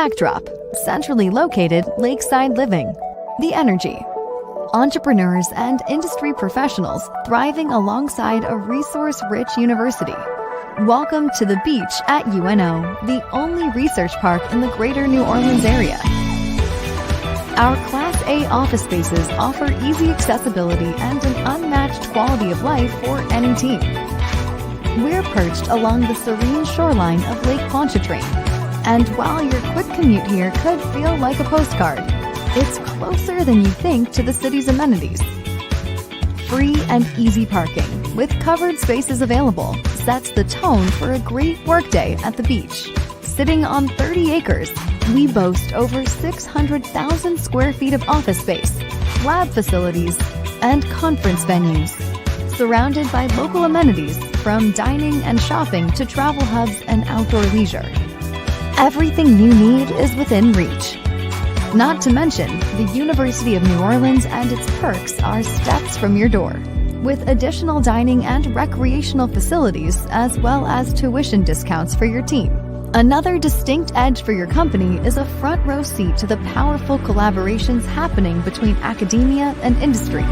Backdrop, centrally located lakeside living. The Energy. Entrepreneurs and industry professionals thriving alongside a resource-rich university. Welcome to the beach at UNO, the only research park in the greater New Orleans area. Our Class A office spaces offer easy accessibility and an unmatched quality of life for any team. We're perched along the serene shoreline of Lake Pontchartrain. And while your quick commute here could feel like a postcard, it's closer than you think to the city's amenities. Free and easy parking, with covered spaces available, sets the tone for a great workday at the beach. Sitting on 30 acres, we boast over 600,000 square feet of office space, lab facilities, and conference venues. Surrounded by local amenities, from dining and shopping to travel hubs and outdoor leisure. Everything you need is within reach. Not to mention, the University of New Orleans and its perks are steps from your door, with additional dining and recreational facilities as well as tuition discounts for your team. Another distinct edge for your company is a front row seat to the powerful collaborations happening between academia and industry.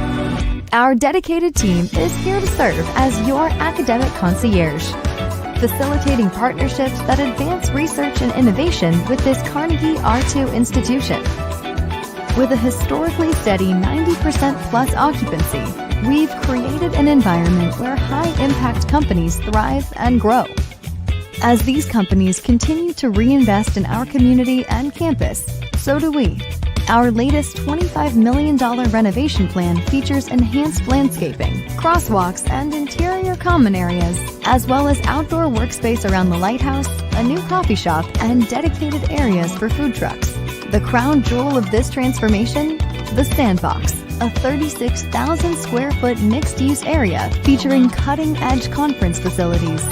Our dedicated team is here to serve as your academic concierge, facilitating partnerships that advance research and innovation with this Carnegie R2 institution. With a historically steady 90% plus occupancy, we've created an environment where high-impact companies thrive and grow. As these companies continue to reinvest in our community and campus, so do we. Our latest $25 million renovation plan features enhanced landscaping, crosswalks, and interior common areas, as well as outdoor workspace around the lighthouse, a new coffee shop, and dedicated areas for food trucks. The crown jewel of this transformation? The Sandbox, a 36,000 square foot mixed-use area featuring cutting-edge conference facilities.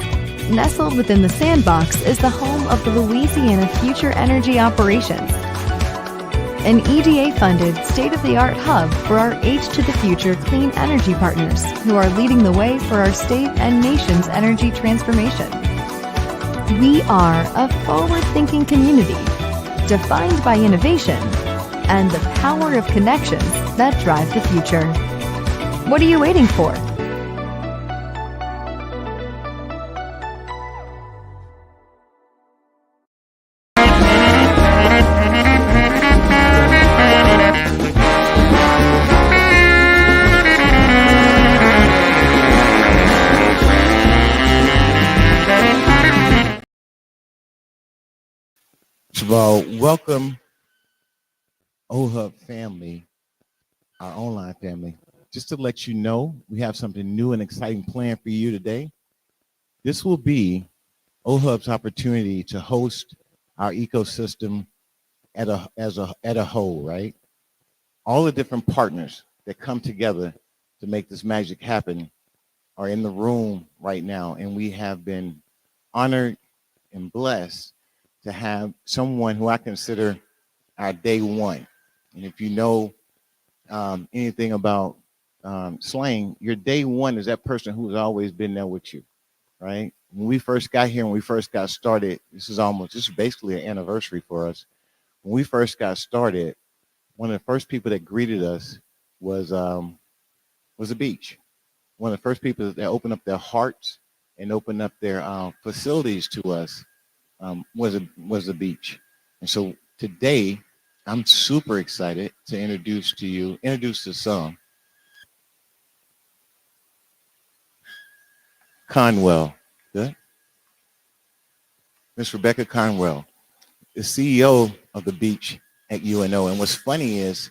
Nestled within the Sandbox is the home of the Louisiana Future Energy Operations. an EDA-funded, state-of-the-art hub for our H to the Future clean energy partners who are leading the way for our state and nation's energy transformation. We are a forward-thinking community defined by innovation and the power of connections that drive the future. What are you waiting for? Well, welcome, OHUB family, our online family. Just to let you know, we have something new and exciting planned for you today. This will be OHUB's opportunity to host our ecosystem at a whole, right? All the different partners that come together to make this magic happen are in the room right now, and we have been honored and blessed to have someone who I consider our day one. And if you know anything about slang, your day one is that person who's always been there with you, right? When we first got here, when we first got started, this is basically an anniversary for us. When we first got started, one of the first people that greeted us was the beach. One of the first people that opened up their hearts and opened up their facilities to us was the beach. And so today, I'm super excited to introduce to some Conwell. Good. Miss Rebecca Conwell, the CEO of the beach at UNO. And what's funny is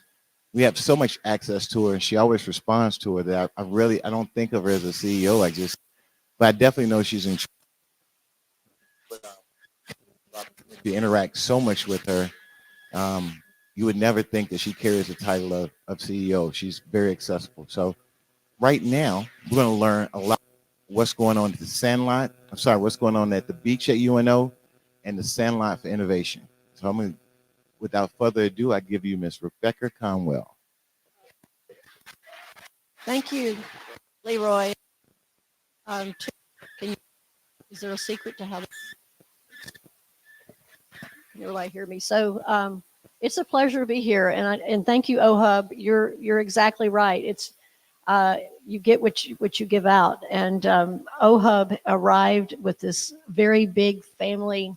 we have so much access to her, and she always responds to her that I don't think of her as a CEO. But I definitely know she's in. You interact so much with her. You would never think that she carries the title of CEO. She's very accessible. So right now, we're going to learn a lot what's going on at the Sandlot. What's going on at the beach at UNO and the Sandlot for Innovation. So without further ado, I give you Miss Rebecca Conwell. Thank you, Leroy. Is there a secret to how? Can everybody hear me? So it's a pleasure to be here, and thank you, OHUB. You're exactly right. It's you get what you give out, and OHUB arrived with this very big family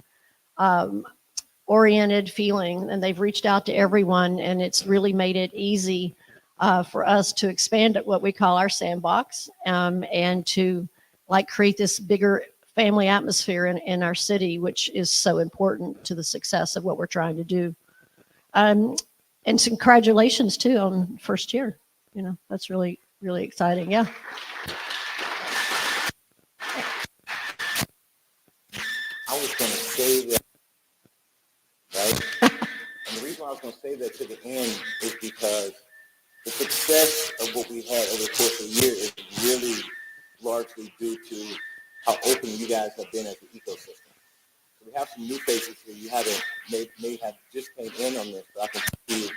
oriented feeling, and they've reached out to everyone, and it's really made it easy for us to expand at what we call our sandbox, and to create this bigger family atmosphere in our city, which is so important to the success of what we're trying to do. And congratulations too on first year. You know, that's really, really exciting. Yeah. I was going to say that, right? And the reason I was going to say that to the end is because the success of what we had over the course of the year is really largely due to how open you guys have been as an ecosystem. So we have some new faces here. You may have just came in on this, but I can see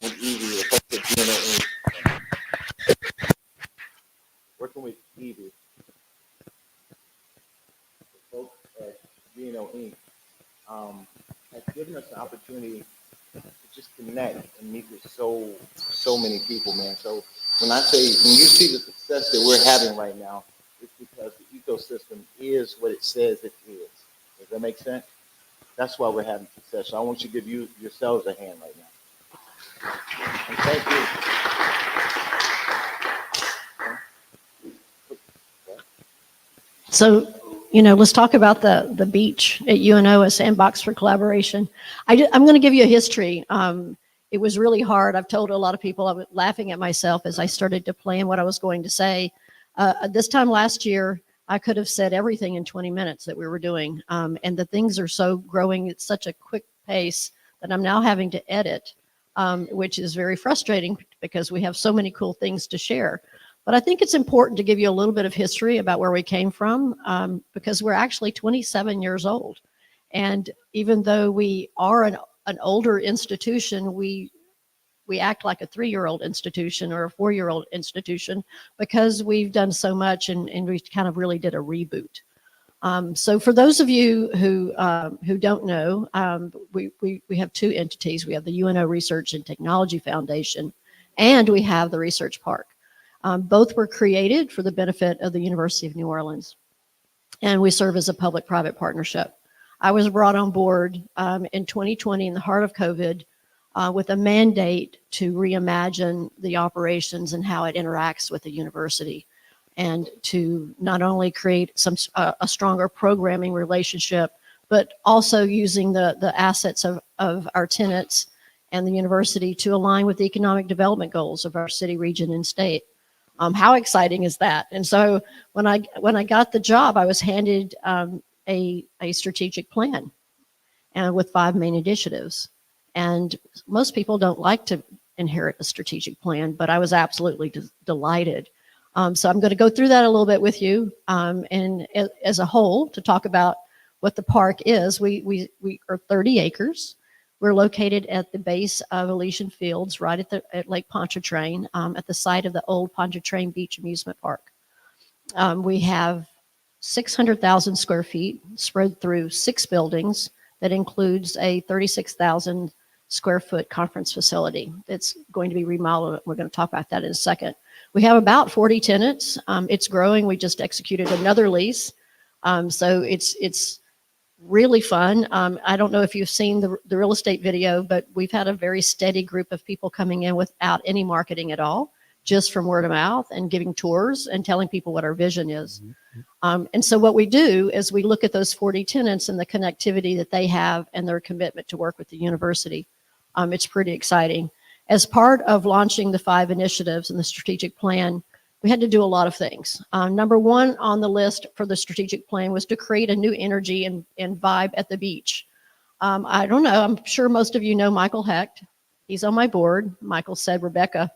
when Evie, the folks at GNO Inc. Working with Evie, the folks at GNO Inc. Has given us the opportunity to just connect and meet with so many people, man. So when you see the success that we're having right now, it's because the ecosystem is what it says it is. Does that make sense? That's why we're having success. So I want you to give yourselves a hand right now. And thank you. So, let's talk about the beach at UNO, a sandbox for collaboration. I'm going to give you a history. It was really hard. I've told a lot of people, I was laughing at myself as I started to plan what I was going to say. This time last year, I could have said everything in 20 minutes that we were doing. And the things are so growing at such a quick pace that I'm now having to edit, which is very frustrating because we have so many cool things to share. But I think it's important to give you a little bit of history about where we came from, because we're actually 27 years old. And even though we are an older institution, we act like a 3-year-old institution or a 4-year-old institution because we've done so much and we kind of really did a reboot. So for those of you who don't know, we have 2 entities. We have the UNO Research and Technology Foundation, and we have the Research Park. Both were created for the benefit of the University of New Orleans, and we serve as a public-private partnership. I was brought on board in 2020 in the heart of COVID with a mandate to reimagine the operations and how it interacts with the university, and to not only create a stronger programming relationship, but also using the assets of our tenants and the university to align with the economic development goals of our city, region, and state. How exciting is that? And so when I got the job, I was handed a strategic plan with 5 main initiatives. And most people don't like to inherit a strategic plan, but I was absolutely delighted. So I'm going to go through that a little bit with you, and as a whole, to talk about what the park is. We are 30 acres. We're located at the base of Elysian Fields, right at Lake Pontchartrain, at the site of the old Pontchartrain Beach Amusement Park. We have 600,000 square feet spread through 6 buildings. That includes a 36,000 square foot conference facility that's going to be remodeled. We're going to talk about that in a second. We have about 40 tenants. It's growing. We just executed another lease. So it's really fun. I don't know if you've seen the real estate video, but we've had a very steady group of people coming in without any marketing at all, just from word of mouth and giving tours and telling people what our vision is. And so what we do is we look at those 40 tenants and the connectivity that they have and their commitment to work with the university. It's pretty exciting. As part of launching the 5 initiatives in the strategic plan, we had to do a lot of things. Number 1 on the list for the strategic plan was to create a new energy and vibe at the beach. I don't know, I'm sure most of you know Michael Hecht. He's on my board. Michael said, Rebecca,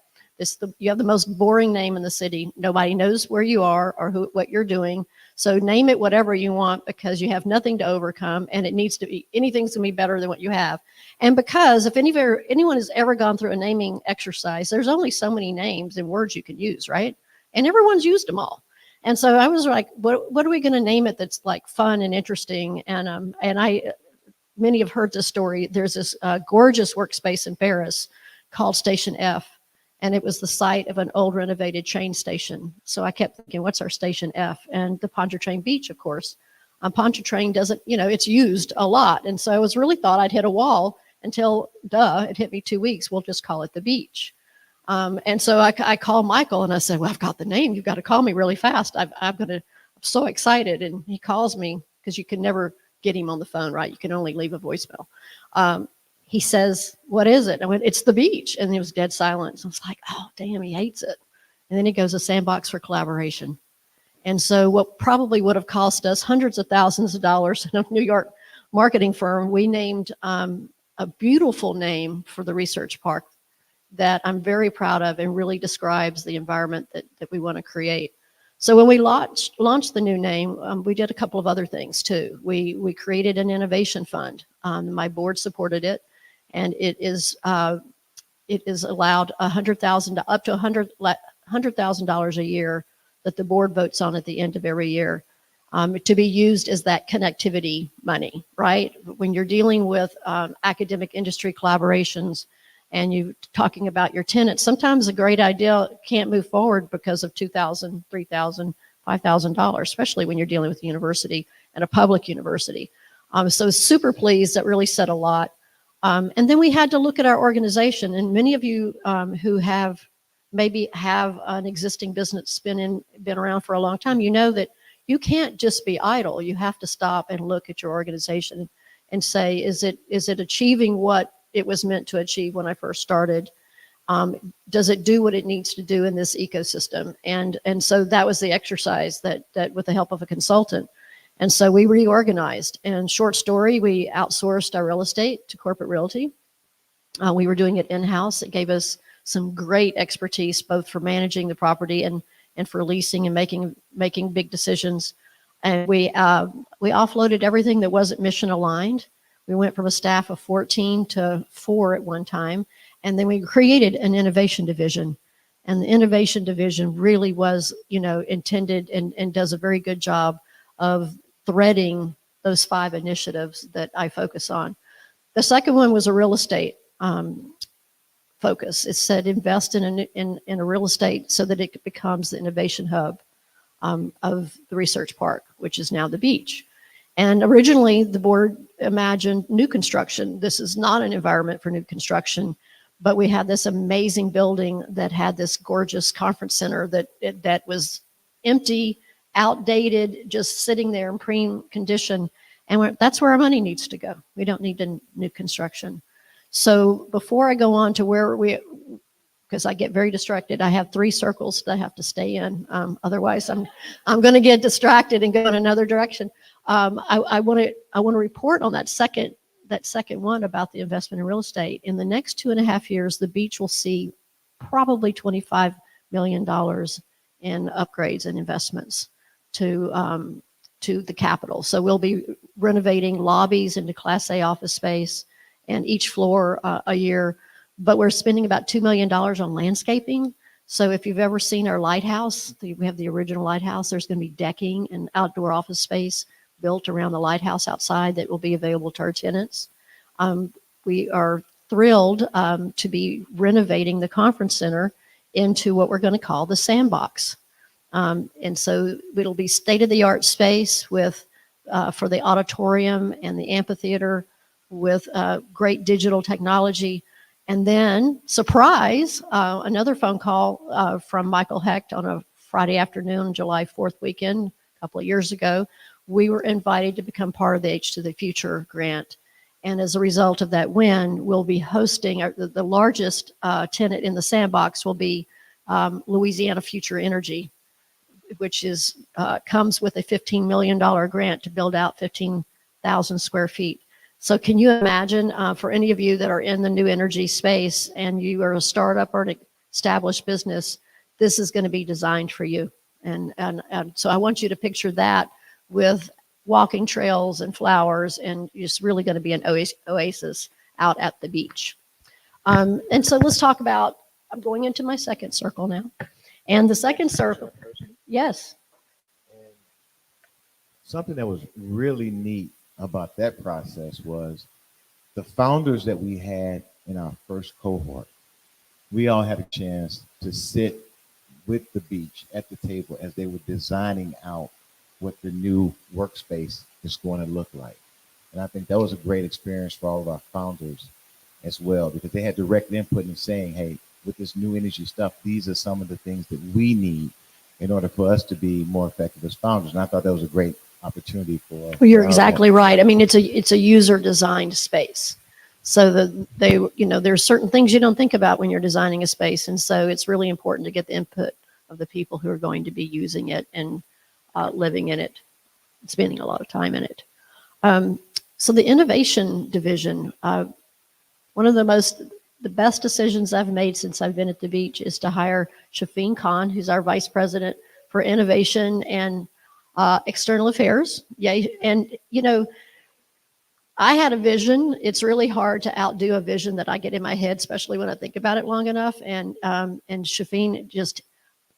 you have the most boring name in the city. Nobody knows where you are or what you're doing. So name it whatever you want, because you have nothing to overcome, and it needs to be, anything's gonna be better than what you have. And because if anyone has ever gone through a naming exercise, there's only so many names and words you can use, right? And everyone's used them all. And so I was like, what are we gonna name it that's like fun and interesting? And many have heard this story. There's this gorgeous workspace in Paris called Station F. And it was the site of an old renovated train station. So I kept thinking, what's our Station F? And the Pontchartrain Beach, of course. Pontchartrain doesn't, it's used a lot. And so I was really thought I'd hit a wall until, it hit me 2 weeks. We'll just call it the beach. And so I called Michael and I said, well, I've got the name. You've got to call me really fast. I'm so excited. And he calls me, because you can never get him on the phone, right? You can only leave a voicemail. He says, what is it? I went, it's the beach. And it was dead silence. I was like, oh, damn, he hates it. And then he goes, a sandbox for collaboration. And so what probably would have cost us hundreds of thousands of dollars in a New York marketing firm, we named a beautiful name for the research park that I'm very proud of and really describes the environment that we want to create. So when we launched the new name, we did a couple of other things too. We created an innovation fund. My board supported it. And it is allowed $100,000 up to $100,000 a year that the board votes on at the end of every year, to be used as that connectivity money, right? When you're dealing with academic industry collaborations and you're talking about your tenants, sometimes a great idea can't move forward because of $2,000, $3,000, $5,000, especially when you're dealing with a university and a public university. So super pleased. That really said a lot. And then we had to look at our organization, and many of you who maybe have an existing business been around for a long time, you know that you can't just be idle. You have to stop and look at your organization and say, is it achieving what it was meant to achieve when I first started? Does it do what it needs to do in this ecosystem? And so that was the exercise that with the help of a consultant. And so we reorganized. And short story, we outsourced our real estate to corporate realty. We were doing it in-house. It gave us some great expertise, both for managing the property and for leasing and making big decisions. And we offloaded everything that wasn't mission aligned. We went from a staff of 14 to 4 at one time. And then we created an innovation division. And the innovation division really was, intended and does a very good job of threading those 5 initiatives that I focus on. The second one was a real estate focus. It said invest in a real estate so that it becomes the innovation hub of the research park, which is now the beach. And originally the board imagined new construction. This is not an environment for new construction, but we had this amazing building that had this gorgeous conference center that was empty, outdated, just sitting there in prime condition. And that's where our money needs to go. We don't need new construction. So before I go on to because I get very distracted, I have 3 circles that I have to stay in. Otherwise, I'm going to get distracted and go in another direction. I want to report on that second one about the investment in real estate. In the next 2.5 years, the beach will see probably $25 million in upgrades and investments to the capital. So we'll be renovating lobbies into Class A office space and each floor a year. But we're spending about $2 million on landscaping. So if you've ever seen our lighthouse, we have the original lighthouse, there's going to be decking and outdoor office space built around the lighthouse outside that will be available to our tenants. We are thrilled to be renovating the conference center into what we're going to call the sandbox. And so it'll be state-of-the-art space with for the auditorium and the amphitheater with great digital technology. And then, surprise, another phone call from Michael Hecht on a Friday afternoon, July 4th weekend, a couple of years ago. We were invited to become part of the H to the Future grant. And as a result of that win, we'll be hosting the largest tenant in the sandbox will be Louisiana Future Energy, which comes with a $15 million grant to build out 15,000 square feet. So can you imagine for any of you that are in the new energy space and you are a startup or an established business, this is going to be designed for you. And so I want you to picture that with walking trails and flowers, and it's really going to be an oasis out at the beach. And so let's talk about, I'm going into my second circle now. And the second circle, yes. And something that was really neat about that process was the founders that we had in our first cohort. We all had a chance to sit with the beach at the table as they were designing out what the new workspace is going to look like. And I think that was a great experience for all of our founders as well, because they had direct input in saying, hey, with this new energy stuff, these are some of the things that we need in order for us to be more effective as founders. And I thought that was a great opportunity for. Well, you're exactly right. I mean, it's a user designed space. So that there's certain things you don't think about when you're designing a space. And so it's really important to get the input of the people who are going to be using it and living in it, spending a lot of time in it. So the innovation division, one of the best decisions I've made since I've been at the beach is to hire Shafeen Khan, who's our vice president for innovation and external affairs. Yeah, and I had a vision. It's really hard to outdo a vision that I get in my head, especially when I think about it long enough. And Shafeen just,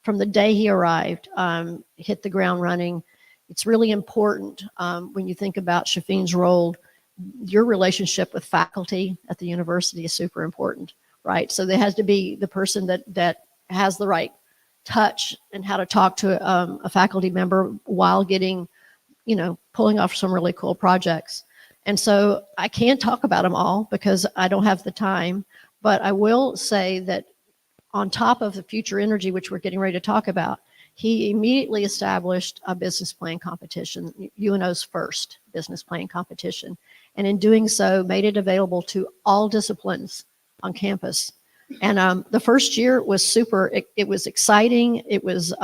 from the day he arrived, hit the ground running. It's really important when you think about Shafeen's role. Your relationship with faculty at the university is super important, right? So there has to be the person that has the right touch and how to talk to a faculty member while getting, pulling off some really cool projects. And so I can't talk about them all because I don't have the time, but I will say that on top of the future energy, which we're getting ready to talk about, he immediately established a business plan competition, UNO's first business plan competition. And in doing so, made it available to all disciplines on campus. And the first year was super, it was exciting. It was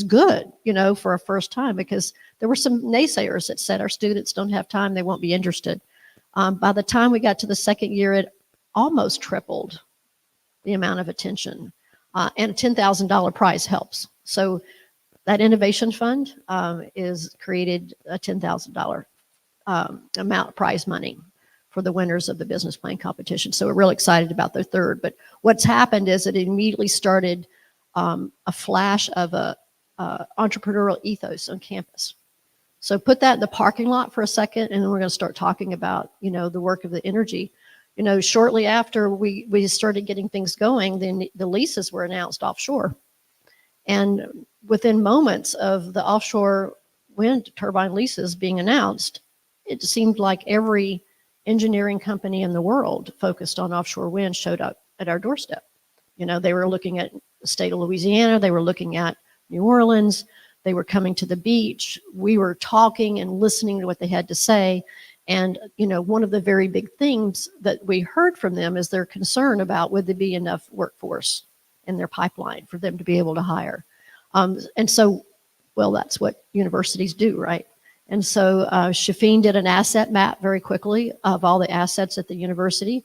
good, for a first time, because there were some naysayers that said our students don't have time, they won't be interested. By the time we got to the second year, it almost tripled the amount of attention. And a $10,000 prize helps. So that innovation fund is created a $10,000 amount of prize money for the winners of the business plan competition. So we're really excited about the third. But what's happened is it immediately started a flash of a entrepreneurial ethos on campus. So put that in the parking lot for a second, and then we're going to start talking about, the work of the energy. Shortly after we started getting things going, then the leases were announced offshore. And within moments of the offshore wind turbine leases being announced, it seemed like every engineering company in the world focused on offshore wind showed up at our doorstep. They were looking at the state of Louisiana, they were looking at New Orleans, they were coming to the beach. We were talking and listening to what they had to say. And, one of the very big things that we heard from them is their concern about would there be enough workforce in their pipeline for them to be able to hire. And so, well, that's what universities do, right? And so Shafin did an asset map very quickly of all the assets at the university,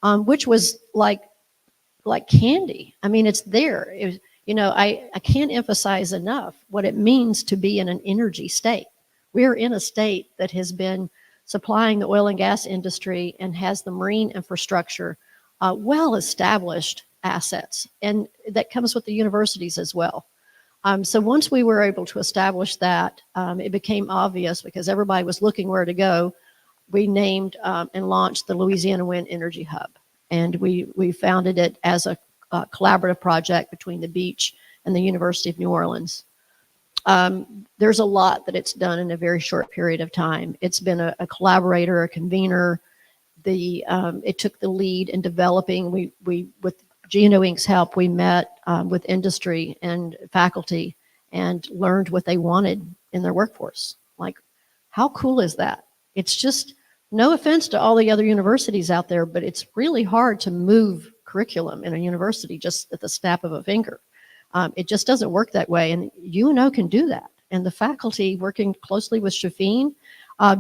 which was like candy. I mean, it's there. I can't emphasize enough what it means to be in an energy state. We're in a state that has been supplying the oil and gas industry and has the marine infrastructure, well-established assets. And that comes with the universities as well. So once we were able to establish that, it became obvious because everybody was looking where to go. We named and launched the Louisiana Wind Energy Hub. And we founded it as a collaborative project between the beach and the University of New Orleans. There's a lot that it's done in a very short period of time. It's been a collaborator, a convener. It took the lead in developing. We with GNO Inc.'s help, we met with industry and faculty and learned what they wanted in their workforce. Like, how cool is that? It's just, no offense to all the other universities out there, but it's really hard to move curriculum in a university just at the snap of a finger. It just doesn't work that way, and UNO can do that. And the faculty working closely with Shafin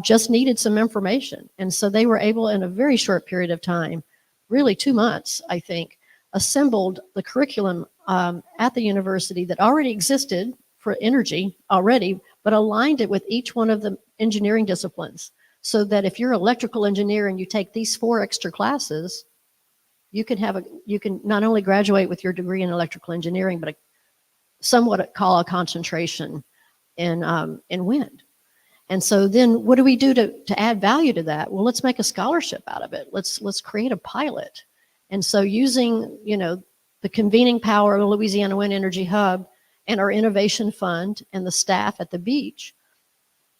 just needed some information. And so they were able, in a very short period of time, really 2 months, I think, assembled the curriculum at the university that already existed for energy already, but aligned it with each one of the engineering disciplines. So that if you're an electrical engineer and you take these 4 extra classes, you can not only graduate with your degree in electrical engineering, but somewhat call a concentration in wind. And so then what do we do to add value to that? Well, let's make a scholarship out of it. Let's create a pilot. And so using, the convening power of the Louisiana Wind Energy Hub and our innovation fund and the staff at the beach,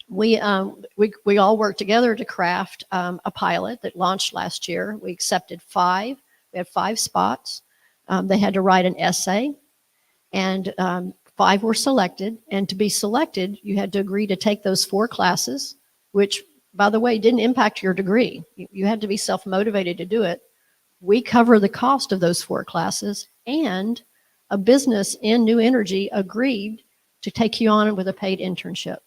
we all worked together to craft a pilot that launched last year. We accepted 5. We had 5 spots. They had to write an essay, and 5 were selected. And to be selected, you had to agree to take those 4 classes, which, by the way, didn't impact your degree. You had to be self-motivated to do it. We cover the cost of those 4 classes, and a business in new energy agreed to take you on with a paid internship.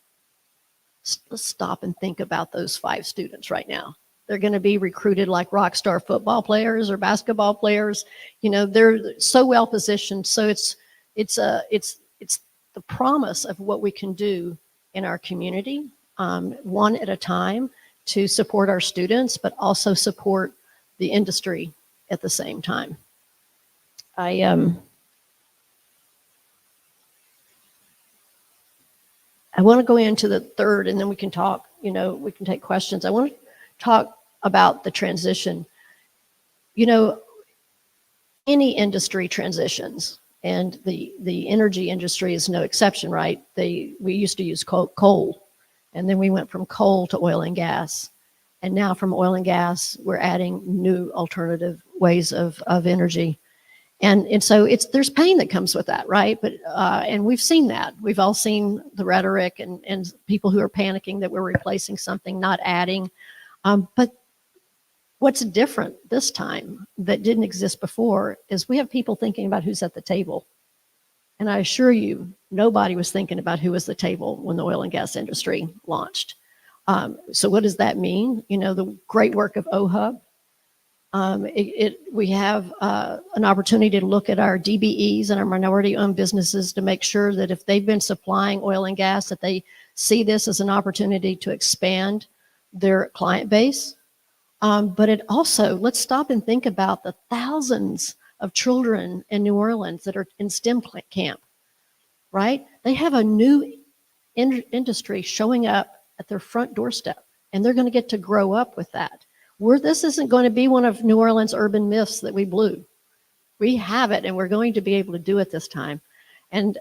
Let's stop and think about those 5 students right now. They're going to be recruited like rock star football players or basketball players. They're so well positioned. So it's the promise of what we can do in our community, one at a time, to support our students, but also support the industry at the same time. I want to go into the third, and then we can talk, we can take questions. I want to talk about the transition. Any industry transitions, and the energy industry is no exception, right? We used to use coal, and then we went from coal to oil and gas. And now from oil and gas, we're adding new alternative ways of energy. And so there's pain that comes with that, right? But and we've seen that. We've all seen the rhetoric and people who are panicking that we're replacing something, not adding. But what's different this time that didn't exist before is we have people thinking about who's at the table. And I assure you, nobody was thinking about who was at the table when the oil and gas industry launched. So what does that mean? The great work of OHUB. We have an opportunity to look at our DBEs and our minority-owned businesses to make sure that if they've been supplying oil and gas, that they see this as an opportunity to expand their client base. But it also, let's stop and think about the thousands of children in New Orleans that are in STEM camp, right? They have a new industry showing up at their front doorstep, and they're going to get to grow up with that. This isn't going to be one of New Orleans' urban myths that we blew. We have it, and we're going to be able to do it this time. And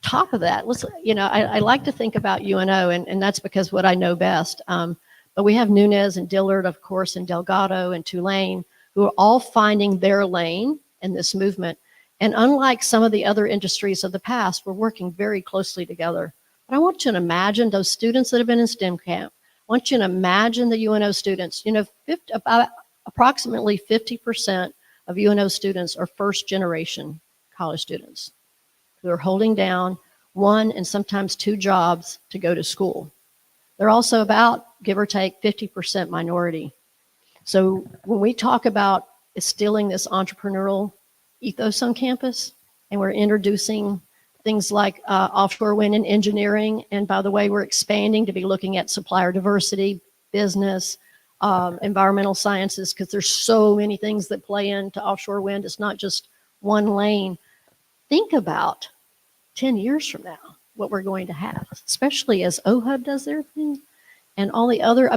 top of that, I like to think about UNO, and that's because what I know best. But we have Nunez and Dillard, of course, and Delgado and Tulane, who are all finding their lane in this movement. And unlike some of the other industries of the past, we're working very closely together. But I want you to imagine those students that have been in STEM camp. I want you to imagine the UNO students. About approximately 50% of UNO students are first generation college students who are holding down one and sometimes two jobs to go to school. They're also about, give or take, 50% minority. So when we talk about instilling this entrepreneurial ethos on campus, and we're introducing things like offshore wind and engineering, and by the way, we're expanding to be looking at supplier diversity, business, environmental sciences, because there's so many things that play into offshore wind. It's not just one lane. Think about 10 years from now, what we're going to have, especially as OHUB does their thing and all the other,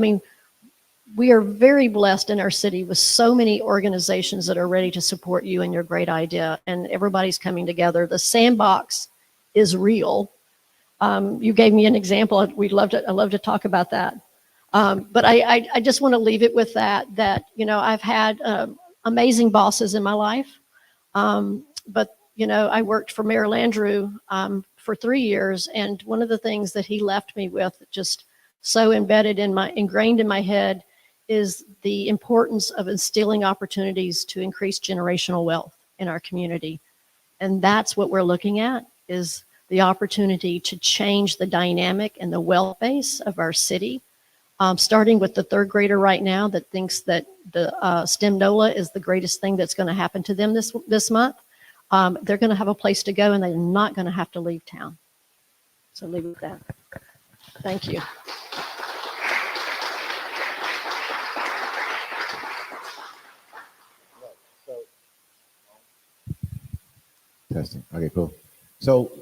we are very blessed in our city with so many organizations that are ready to support you and your great idea, and everybody's coming together. The sandbox is real. You gave me an example. I love to talk about that. But I just want to leave it with that I've had amazing bosses in my life. But I worked for Mayor Landrieu for 3 years, and one of the things that he left me with, just so ingrained in my head, is the importance of instilling opportunities to increase generational wealth in our community. And that's what we're looking at, is the opportunity to change the dynamic and the wealth base of our city, starting with the third grader right now that thinks that the STEM NOLA is the greatest thing that's going to happen to them this month. They're going to have a place to go, and they're not going to have to leave town. So leave it with that. Thank you. Testing. Okay, cool. So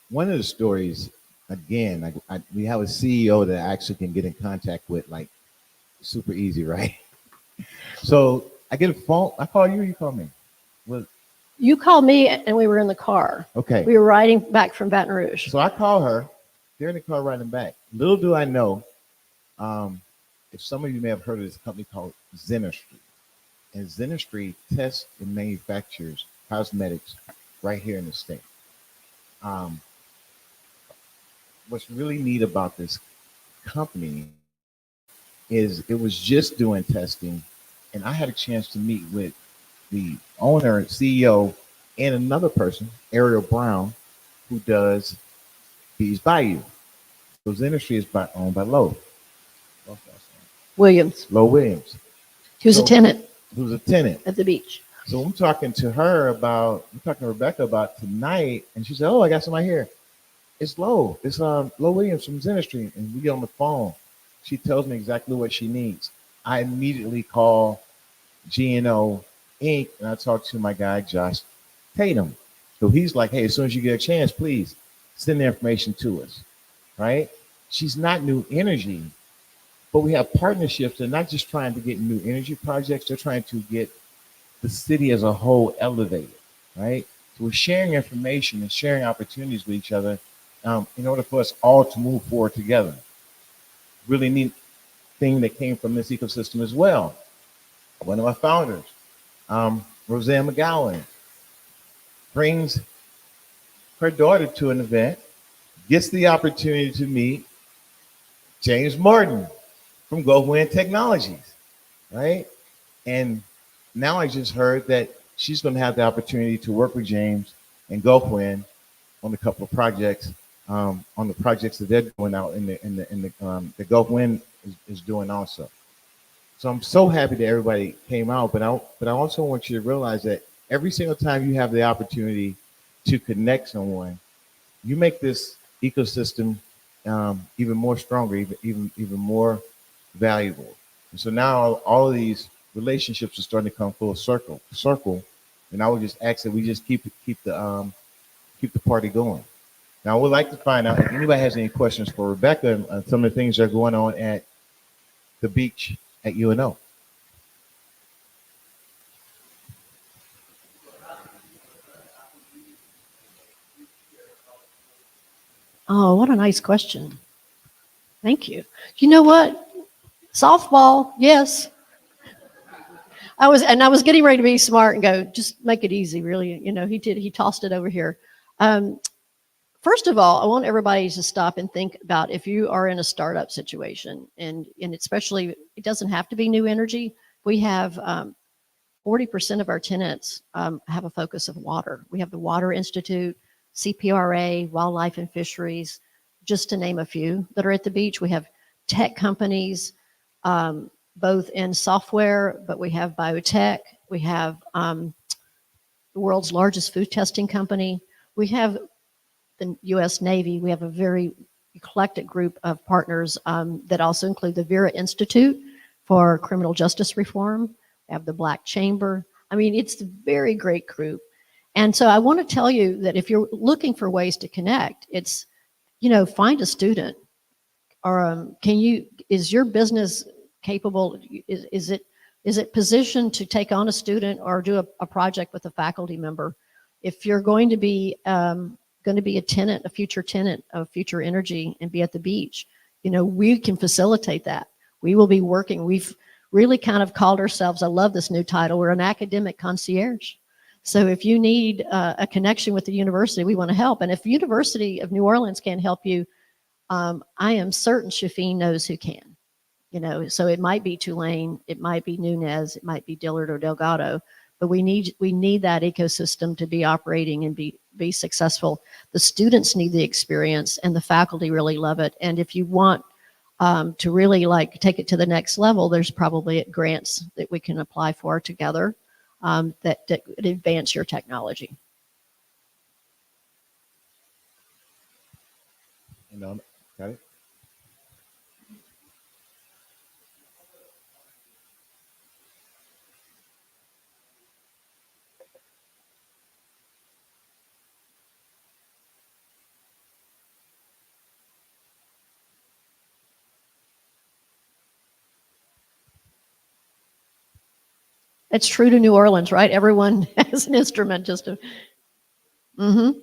one of the stories, again, we have a CEO that actually can get in contact with, like, super easy, right? So I get a phone. I call you, or you call me? Well, You called me, and we were in the car. okay. We were riding back from Baton Rouge. So I call her. They're in the car riding back. Little do I know, if some of you may have heard of this company called Zenistry. And Zenistry tests and manufactures cosmetics right here in the state. What's really neat about this company is it was just doing testing, and I had a chance to meet with the owner, CEO, and another person, Ariel Brown, who does Bees Bayou. Those industry is owned by Lowe. Williams. Lowe Williams. He was a tenant Who's a tenant at the beach. So I'm talking to Rebecca about tonight, and she said, "Oh, I got somebody here. It's Lowe. It's Lowe Williams from Zenistry." And we get on the phone. She tells me exactly what she needs. I immediately call GNO Inc. and I talk to my guy Josh Tatum. So he's like, "Hey, as soon as you get a chance, please send the information to us." Right? She's not new energy, but we have partnerships. They're not just trying to get new energy projects. They're trying to get the city as a whole elevated, right? So we're sharing information and sharing opportunities with each other in order for us all to move forward together. Really neat thing that came from this ecosystem as well. One of our founders, Roseanne McGowan, brings her daughter to an event, gets the opportunity to meet James Martin from Conwell Technologies, right? And now I just heard that she's going to have the opportunity to work with James and Conwell on a couple of projects, on the projects that they're doing out in the Conwell is doing also. So I'm so happy that everybody came out, but I also want you to realize that every single time you have the opportunity to connect someone, you make this ecosystem even more stronger, even more valuable. And so now all of these relationships are starting to come full circle. And I would just ask that we just keep the party going. Now, I would like to find out if anybody has any questions for Rebecca and some of the things that are going on at the beach at UNO. Oh, what a nice question. Thank you. You know what? Softball, yes. I was getting ready to be smart and go, just make it easy, really. He tossed it over here. Um, First of all, I want everybody to stop and think about if you are in a startup situation, and especially, it doesn't have to be new energy. We have 40% of our tenants have a focus of water. We have the Water Institute, CPRA, Wildlife and Fisheries, just to name a few that are at the beach. We have tech companies, both in software, but we have biotech. We have the world's largest food testing company. We have the U.S. Navy. We have a very eclectic group of partners that also include the Vera Institute for Criminal Justice Reform. We have the Black Chamber. I mean, it's a very great group. And so I want to tell you that if you're looking for ways to connect, it's, find a student. Or is your business capable? Is it positioned to take on a student or do a project with a faculty member? If you're going to be a tenant, a future tenant of Future Energy and be at the beach, we can facilitate that. We will be working. We've really kind of called ourselves, I love this new title, we're an academic concierge. So if you need a connection with the university, we want to help. And if the University of New Orleans can't help you, I am certain Shafine knows who can. So it might be Tulane, it might be Nunez, it might be Dillard or Delgado, but we need that ecosystem to be operating and be successful. The students need the experience, and the faculty really love it. And if you want to really take it to the next level, there's probably grants that we can apply for together that would advance your technology. Got it? It's true to New Orleans, right? Everyone has an instrument just to. Mm-hmm.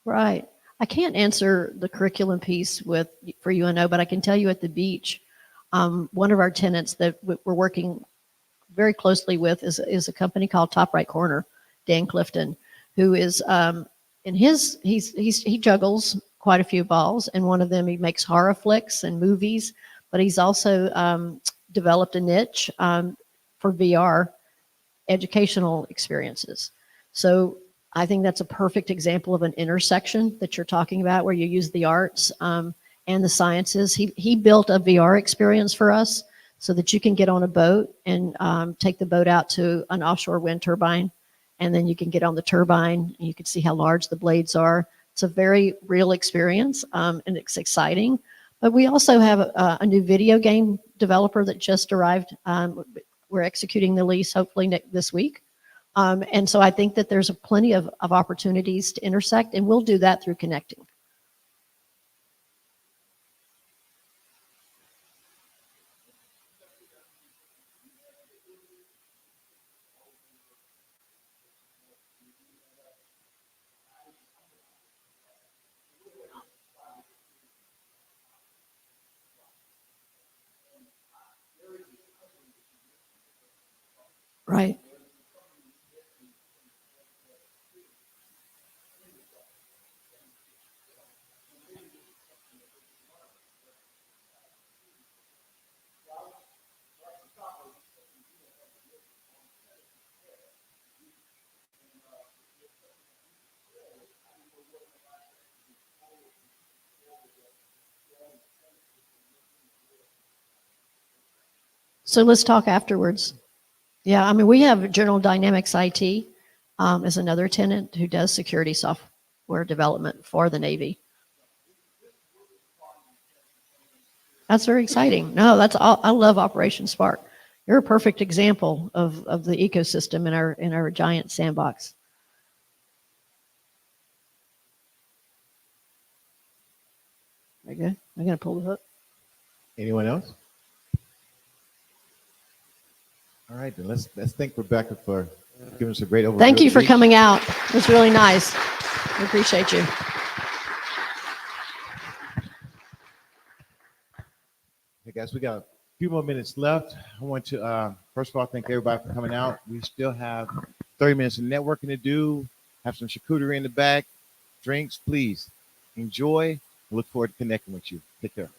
Right. I can't answer the curriculum piece for UNO, but I can tell you at the beach, one of our tenants that we're working very closely with is a company called Top Right Corner, Dan Clifton, who is he juggles quite a few balls, and one of them he makes horror flicks and movies, but he's also developed a niche for VR educational experiences. So I think that's a perfect example of an intersection that you're talking about, where you use the arts and the sciences. He built a VR experience for us so that you can get on a boat and take the boat out to an offshore wind turbine, and then you can get on the turbine and you can see how large the blades are. It's a very real experience, and it's exciting. But we also have a new video game developer that just arrived. We're executing the lease hopefully this week. And so I think that there's plenty of opportunities to intersect, and we'll do that through connecting. Right. So let's talk afterwards. Yeah, I mean, we have General Dynamics IT as another tenant who does security software development for the Navy. That's very exciting. No, that's all. I love Operation Spark. You're a perfect example of the ecosystem in our giant sandbox. Very good. I'm going to pull the hook. Anyone else? All right, then let's thank Rebecca for giving us a great overview. Thank you of the for beach. coming out. It was really nice. We appreciate you. Hey guys, we got a few more minutes left. I want to first of all thank everybody for coming out. We still have 30 minutes of networking to do. Have some charcuterie in the back, drinks, please enjoy. Look forward to connecting with you. Take care.